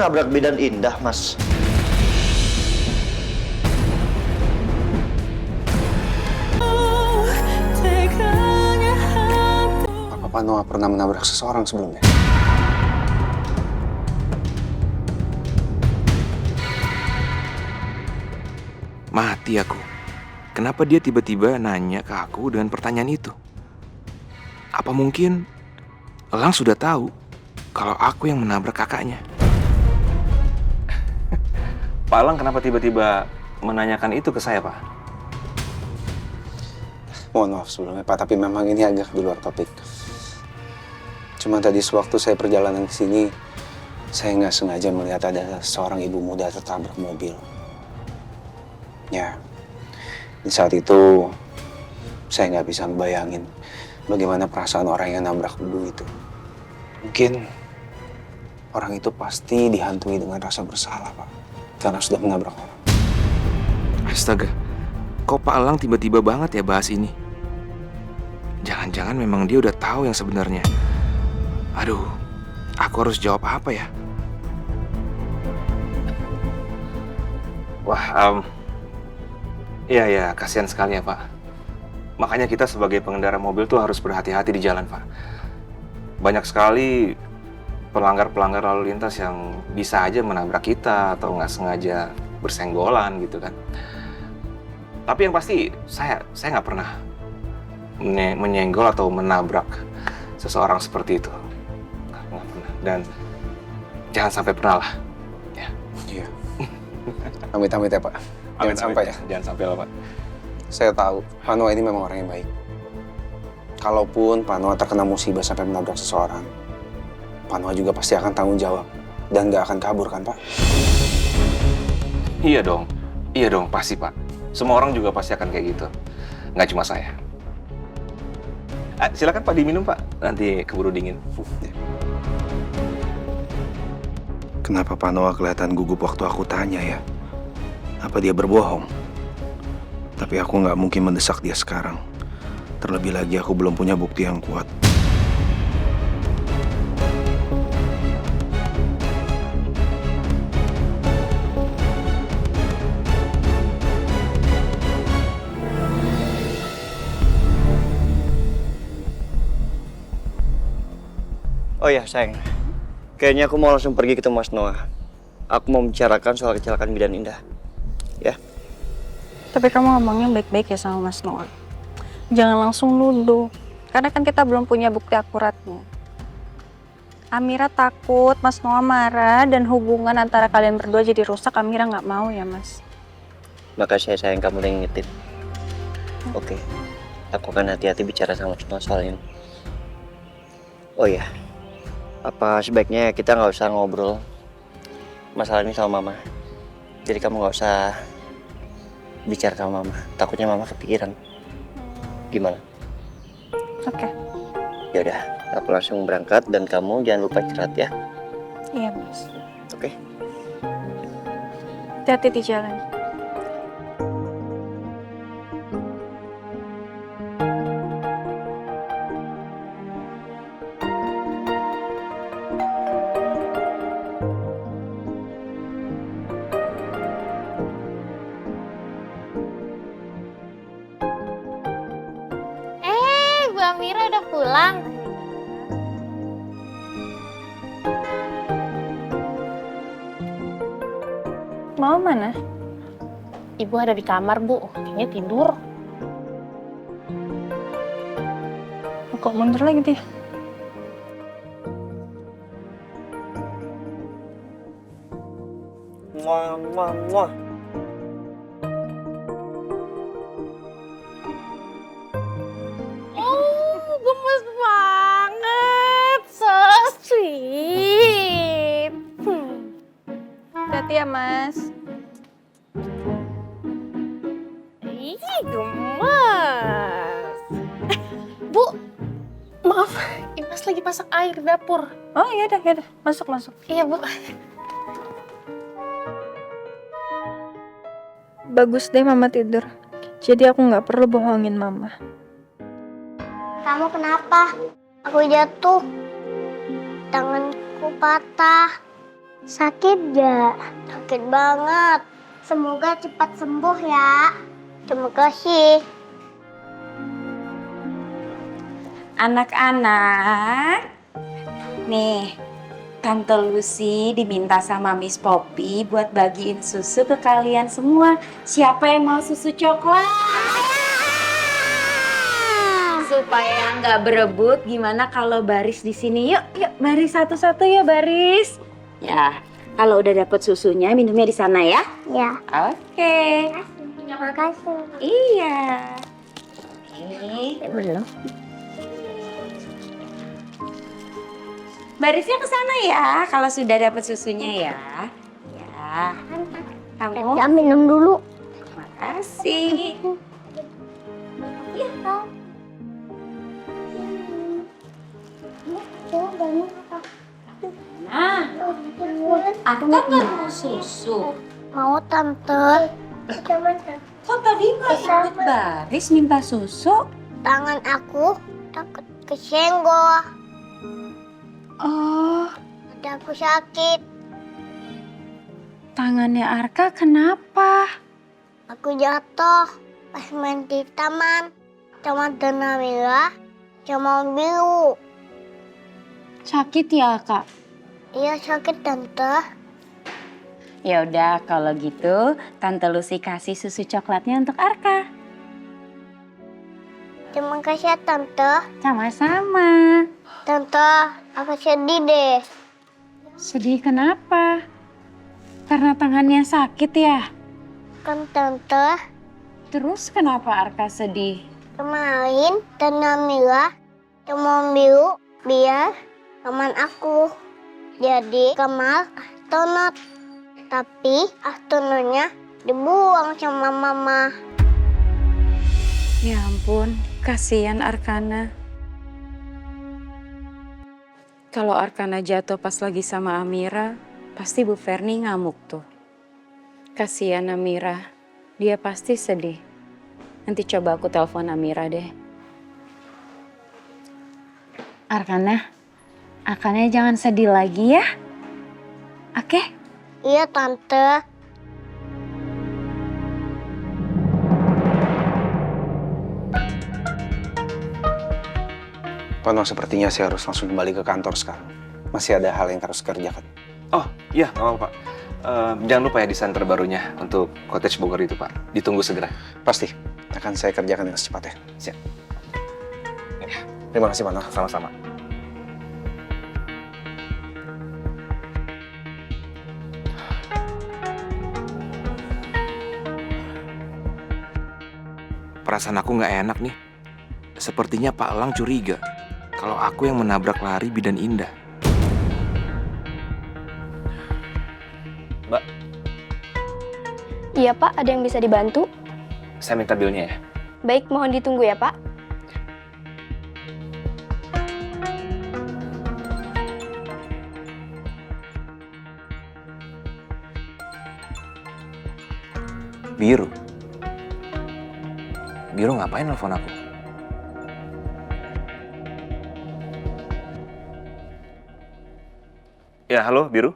nabrak Bidan Indah, Mas. Apa Noah pernah menabrak seseorang sebelumnya? Mati aku. Kenapa dia tiba-tiba nanya ke aku dengan pertanyaan itu? Apa mungkin Elang sudah tahu kalau aku yang menabrak kakaknya? Pak Elang kenapa tiba-tiba menanyakan itu ke saya, Pak? Mohon maaf sebelumnya Pak, tapi memang ini agak di luar topik. Cuma tadi sewaktu saya perjalanan ke sini, saya nggak sengaja melihat ada seorang ibu muda tertabrak mobil. Ya, di saat itu saya nggak bisa ngebayangin bagaimana perasaan orang yang nabrak dulu itu. Mungkin orang itu pasti dihantui dengan rasa bersalah, Pak, karena sudah menabrak orang. Astaga, kok Pak Elang tiba-tiba banget ya bahas ini? Jangan-jangan memang dia udah tahu yang sebenarnya. Aduh, aku harus jawab apa ya? Wah, iya, kasihan sekali ya, Pak. Makanya kita sebagai pengendara mobil tuh harus berhati-hati di jalan, Pak. Banyak sekali pelanggar-pelanggar lalu lintas yang bisa aja menabrak kita atau nggak sengaja bersenggolan gitu kan. Tapi yang pasti saya nggak pernah menyenggol atau menabrak seseorang seperti itu. Nggak pernah. Dan jangan sampai pernah lah. Ya. Iya. Amit-amit ya, Pak. Jangan sampai ya. Jangan sampai lah, Pak. Saya tahu Pak Noah ini memang orang yang baik. Kalaupun Pak Noah terkena musibah sampai menabrak seseorang, Pak Noah juga pasti akan tanggung jawab dan nggak akan kabur kan, Pak? Iya dong, pasti, Pak. Semua orang juga pasti akan kayak gitu. Nggak cuma saya. Silakan Pak diminum, Pak. Nanti keburu dingin. Kenapa Pak Noah kelihatan gugup waktu aku tanya ya? Apa dia berbohong? Tapi aku nggak mungkin mendesak dia sekarang. Terlebih lagi aku belum punya bukti yang kuat. Oh ya, sayang. Kayaknya aku mau langsung pergi ketemu Mas Noah. Aku mau membicarakan soal kecelakaan Bidan Indah. Ya? Tapi kamu ngomongnya baik-baik ya sama Mas Noah. Jangan langsung nuduh. Karena kan kita belum punya bukti akuratnya. Amira takut Mas Noah marah dan hubungan antara kalian berdua jadi rusak. Amira nggak mau ya, Mas. Makasih ya sayang, kamu udah ngingetin. Oke. Aku akan hati-hati bicara sama Mas Noah soal ini. Oh ya. Apa sebaiknya kita nggak usah ngobrol masalah ini sama Mama. Jadi kamu nggak usah bicara sama Mama. Takutnya Mama kepikiran. Gimana? Oke. Ya udah, aku langsung berangkat dan kamu jangan lupa istirahat ya. Iya, Mas. Oke. Hati-hati di jalan. Bu Amira udah pulang. Mau mana? Ibu ada di kamar, Bu. Kayaknya tidur. Kok mundur lagi dia? Muah, muah, muah. Oh, gemes banget. So sweet. Hati-hati ya, Mas. Ih, gemes. Bu, maaf. Imas lagi masak air di dapur. Oh, iya dah. Masuk. Iya, Bu. Bagus deh Mama tidur. Jadi aku nggak perlu bohongin Mama. Kamu kenapa? Aku jatuh. Tanganku patah. Sakit gak? Sakit banget. Semoga cepat sembuh ya. Terima kasih. Anak-anak, nih, Tante Lucy diminta sama Miss Poppy buat bagiin susu ke kalian semua. Siapa yang mau susu coklat? Supaya nggak berebut, gimana kalau baris di sini? Yuk, yuk, baris satu-satu ya, baris. Ya, kalau udah dapet susunya, minumnya di sana ya. Ya. Oke. Terima kasih. Iya. Oke. Belum. Barisnya ke sana ya, kalau sudah dapat susunya ya. Ya. Kamu Ya, minum dulu. makasih. Nah, aku kan nggak mau susu. Mau tante. Kok tadi nggak ikut baris minta susu? Tangan aku takut kesenggol. Oh, Ada aku sakit. tangannya Arka kenapa? Aku jatuh pas main di taman. Sama Dana Mila, sama Biru. Sakit ya, Kak? Iya sakit tante. Ya udah, kalau gitu Tante Lucy kasih susu coklatnya untuk Arka. Terima kasih ya tante. Sama-sama. Tante, aku sedih deh. Sedih kenapa? Karena tangannya sakit ya? Kan tante, Terus kenapa Arka sedih? kemarin Dana Mila sama Biru biar teman aku. Jadi Kemal astronot. Tapi astronotnya dibuang sama mama. Ya ampun, kasihan Arkana. Kalau Arkana jatuh pas lagi sama Amira, pasti Bu Ferni ngamuk tuh. Kasihan Amira, dia pasti sedih. Nanti coba aku telepon Amira deh. Arkana jangan sedih lagi ya. Oke? Iya tante. Pono, sepertinya saya harus langsung kembali ke kantor sekarang. Masih ada hal yang harus kerjakan. Oh iya, nggak apa-apa Pak. Jangan lupa ya desain terbarunya untuk cottage Bogor itu Pak. Ditunggu segera. Pasti akan saya kerjakan dengan secepatnya. Siap. Terima kasih, Pono. Sama-sama. Perasaan aku nggak enak nih. Sepertinya Pak Elang curiga kalau aku yang menabrak lari Bidan Indah. Mbak, Iya Pak, ada yang bisa dibantu? saya minta bilnya ya. Baik, mohon ditunggu ya Pak. Biru. Biru ngapain nelfon aku? Ya, halo Biru.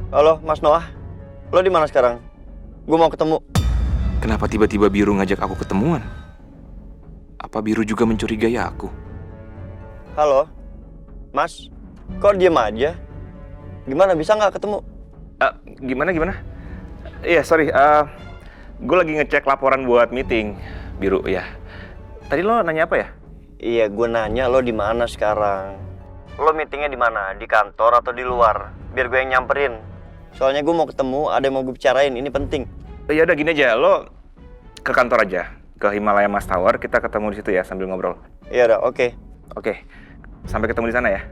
Halo, Mas Noah. Lo di mana sekarang? Gue mau ketemu. Kenapa tiba-tiba Biru ngajak aku ketemuan? Apa Biru juga mencurigai aku? Halo, Mas. Kok diem aja? Gimana, bisa nggak ketemu? Gimana? Iya, sorry. Gue lagi ngecek laporan buat meeting, Biru, ya. Tadi lo nanya apa ya? Iya, gue nanya lo di mana sekarang. Lo meetingnya di mana? Di kantor atau di luar? Biar gue yang nyamperin. Soalnya gue mau ketemu, ada yang mau gue bicarain. Ini penting. Ya udah gini aja, lo ke kantor aja, ke Himalaya Mas Tower. Kita ketemu di situ ya sambil ngobrol. Iya udah, oke. Oke, sampai ketemu di sana ya.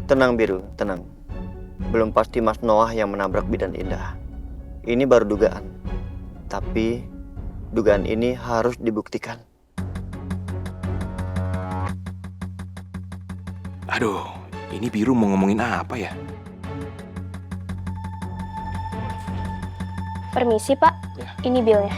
Tenang Biru, tenang. Belum pasti Mas Noah yang menabrak Bidan Indah. Ini baru dugaan. Tapi dugaan ini harus dibuktikan. Aduh, ini Biru mau ngomongin apa ya? Permisi Pak, ini bilnya.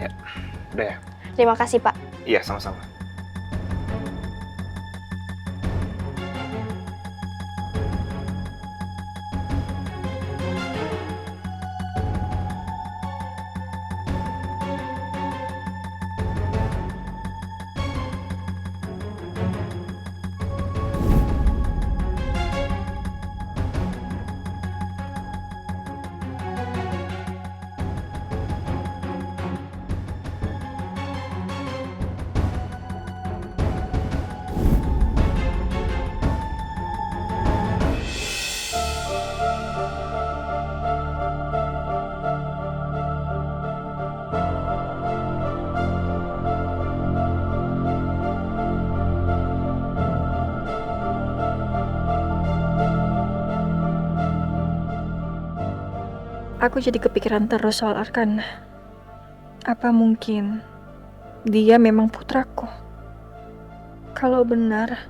Ya, udah ya? Terima kasih, Pak. Iya, sama-sama. Aku jadi kepikiran terus soal Arkana. Apa mungkin dia memang putraku? Kalau benar,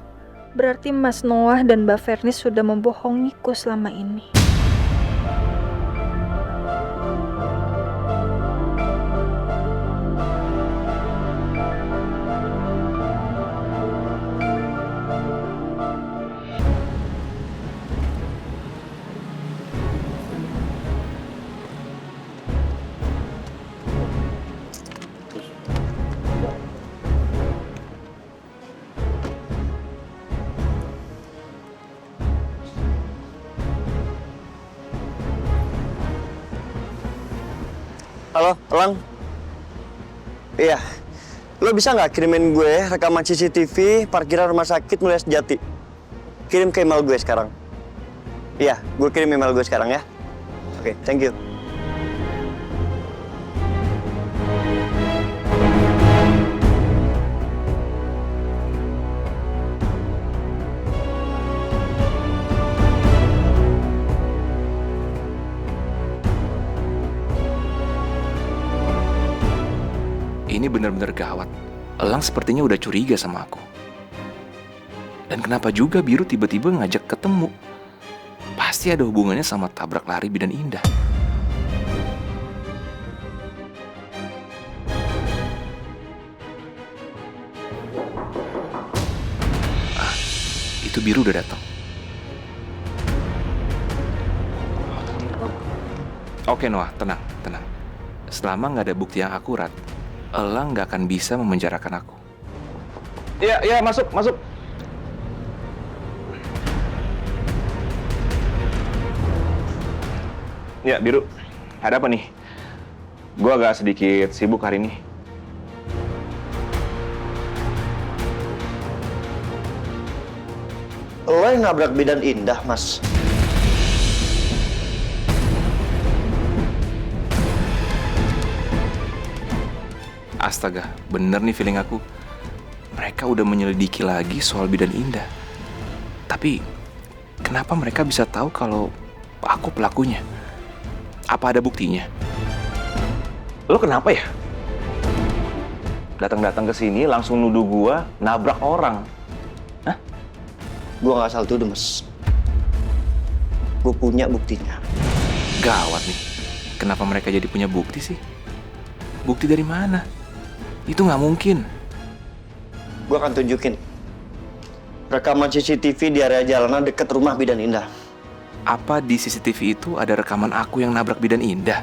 berarti Mas Noah dan Mbak Vernis sudah membohongiku selama ini. Halo, Elang. Iya, lo bisa nggak kirimin gue rekaman CCTV parkiran rumah sakit Mulia Sejati? Kirim ke email gue sekarang. Iya, gue kirim email gue sekarang ya. Oke, thank you. Ini benar-benar gawat. Elang sepertinya udah curiga sama aku. Dan kenapa juga Biru tiba-tiba ngajak ketemu? Pasti ada hubungannya sama tabrak lari Bidan Indah. Ah, itu Biru udah datang. Oke Noah, tenang, tenang. Selama nggak ada bukti yang akurat, Elang nggak akan bisa memenjarakan aku. Iya, iya, masuk, masuk. Ya, Biru. Ada apa nih? Gua agak sedikit sibuk hari ini. Lo yang nabrak Bidan Indah, Mas. Astaga, bener nih feeling aku. Mereka udah menyelidiki lagi soal Bidan Indah. Tapi, kenapa mereka bisa tahu kalau aku pelakunya? Apa ada buktinya? Lo kenapa ya? Datang-datang ke sini langsung nuduh gua nabrak orang. Hah? Gue nggak asal tuduh, Mas. Gue punya buktinya. Gawat nih. Kenapa mereka jadi punya bukti sih? Bukti dari mana? Itu nggak mungkin. Gue akan tunjukin rekaman CCTV di area jalanan dekat rumah Bidan Indah. Apa di CCTV itu ada rekaman aku yang nabrak Bidan Indah?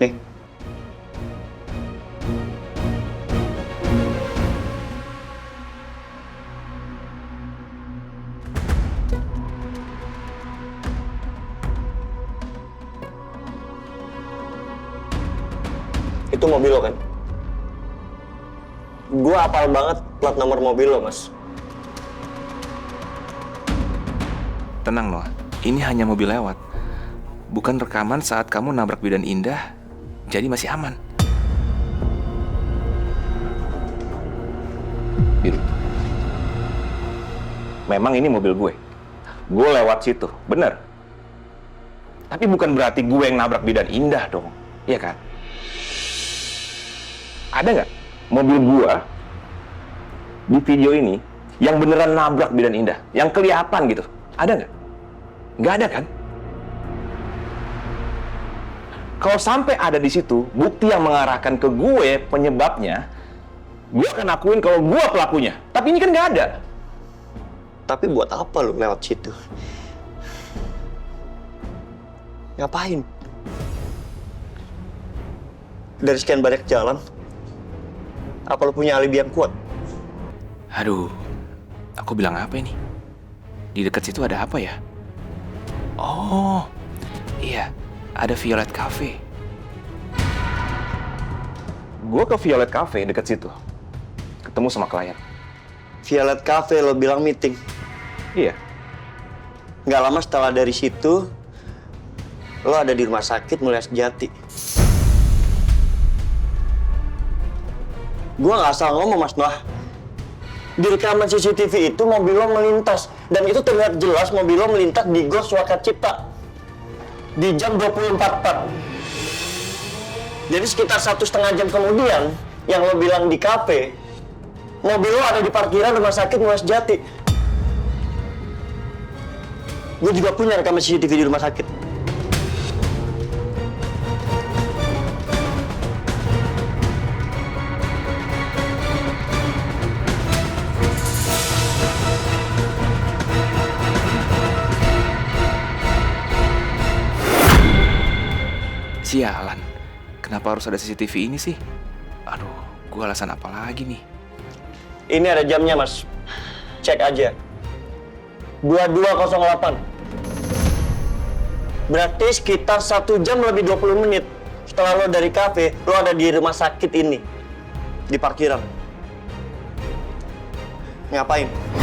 Nih. Itu mobil lo kan? Gue hafal banget plat nomor mobil lo, Mas. Tenang Noah, ini hanya mobil lewat. Bukan rekaman saat kamu nabrak Bidan Indah, jadi masih aman. Biru. Memang ini mobil gue. Gue lewat situ, bener. Tapi bukan berarti gue yang nabrak Bidan Indah dong, iya kan? Ada nggak mobil gue di video ini yang beneran nabrak Bidan Indah, yang kelihatan gitu? Ada nggak? Nggak ada kan? Kalau sampai ada di situ bukti yang mengarahkan ke gue penyebabnya, gue akan akuin kalau gue pelakunya. Tapi ini kan nggak ada. Tapi buat apa lu lewat situ? Ngapain? Dari sekian banyak jalan, apa lu punya alibi yang kuat? Aduh, aku bilang apa ini? Di dekat situ ada apa ya? Oh, iya, ada Violet Cafe. Gue ke Violet Cafe dekat situ, ketemu sama klien. Violet Cafe lo bilang meeting. Iya, Nggak lama setelah dari situ, lo ada di rumah sakit Mulia Sejati. Gua nggak asal ngomong, Mas Noah. Di rekaman CCTV itu mobil lo melintas. Dan itu terlihat jelas mobil lo melintas di Gor Swakacipta. Di jam 24.04. Jadi sekitar 1,5 jam kemudian, yang lo bilang di kafe, mobil lo ada di parkiran rumah sakit Mulia Sejati. Gue juga punya rekaman CCTV di rumah sakit. sialan. Kenapa harus ada CCTV ini sih? Aduh, gue alasan apa lagi nih? Ini ada jamnya, Mas. Cek aja. 22.08. Berarti sekitar 1 jam lebih 20 menit setelah lo dari kafe, lo ada di rumah sakit ini. Di parkiran. Ngapain?